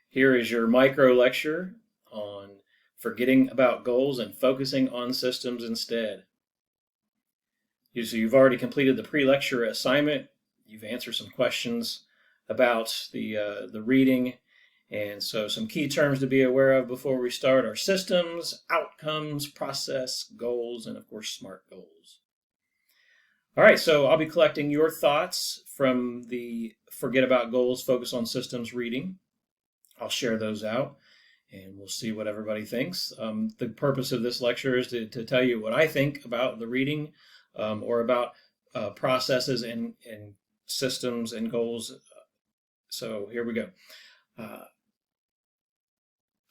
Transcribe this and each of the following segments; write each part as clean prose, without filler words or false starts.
Here is your micro lecture on forgetting about goals and focusing on systems instead. So you've already completed the pre-lecture assignment. You've answered some questions about the reading. And so some key terms to be aware of before we start are systems, outcomes, process, goals, and of course, SMART goals. All right, so I'll be collecting your thoughts from the Forget About Goals, Focus on Systems reading. I'll share those out and we'll see what everybody thinks. The purpose of this lecture is to tell you what I think about the reading or about processes and systems and goals. So here we go.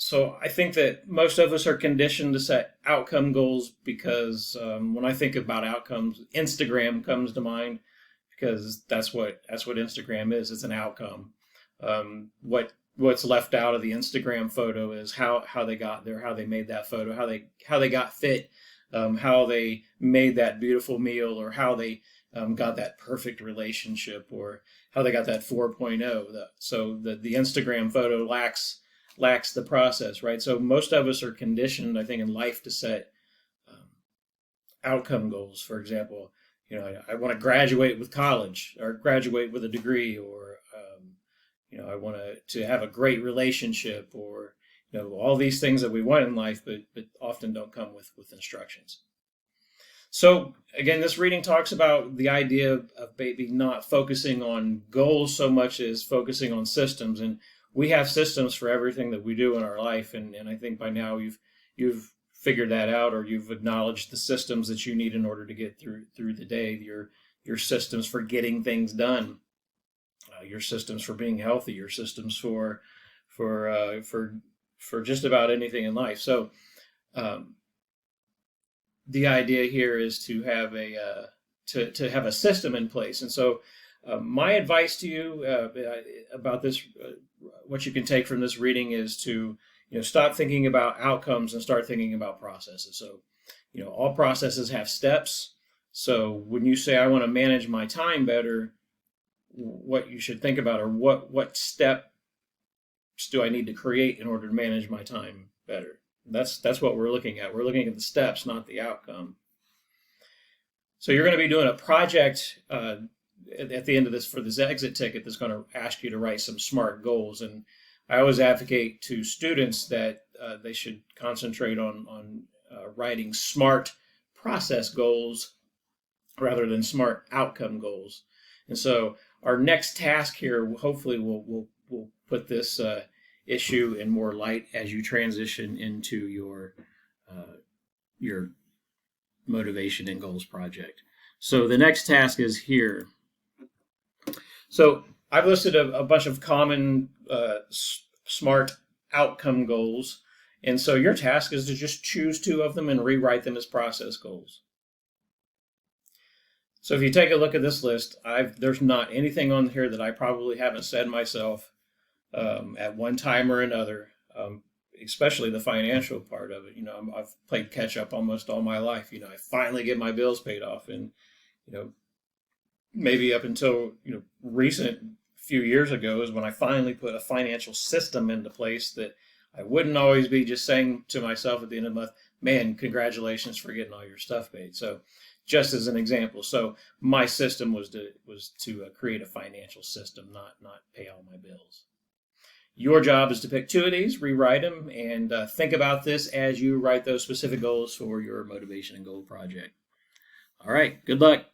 So I think that most of us are conditioned to set outcome goals because when I think about outcomes, Instagram comes to mind because that's what Instagram is. It's an outcome. What's left out of the Instagram photo is how they got there, how they made that photo, how they got fit, how they made that beautiful meal, or how they got that perfect relationship, or how they got that 4.0. So the Instagram photo lacks the process, right? So most of us are conditioned, I think, in life to set outcome goals. For example, I want to graduate with college or graduate with a degree, or I want to have a great relationship, or all these things that we want in life, but often don't come with instructions. So again, this reading talks about the idea of maybe not focusing on goals so much as focusing on systems. And we have systems for everything that we do in our life, and I think by now you've figured that out, or you've acknowledged the systems that you need in order to get through the day. Your systems for getting things done, your systems for being healthy, your systems for just about anything in life. So the idea here is to have a system in place. And so my advice to you about this, what you can take from this reading, is to stop thinking about outcomes and start thinking about processes. So all processes have steps. So when you say, I want to manage my time better, what you should think about are what steps do I need to create in order to manage my time better. That's what we're looking at. We're looking at the steps, not the outcome. So you're going to be doing a project at the end of this for this exit ticket that's going to ask you to write some SMART goals. And I always advocate to students that they should concentrate on writing SMART process goals rather than SMART outcome goals. And so our next task here, hopefully, will put this issue in more light as you transition into your motivation and goals project. So the next task is here. So I've listed a bunch of common SMART outcome goals. And so your task is to just choose 2 of them and rewrite them as process goals. So if you take a look at this list, there's not anything on here that I probably haven't said myself at one time or another, especially the financial part of it. I've played catch up almost all my life. I finally get my bills paid off, and maybe up until recent few years ago is when I finally put a financial system into place that I wouldn't always be just saying to myself at the end of the month, man, congratulations for getting all your stuff paid. So just as an example, so my system was to create a financial system, not pay all my bills. Your job is to pick 2 of these, rewrite them, and think about this as you write those specific goals for your motivation and goal project. All right, good luck.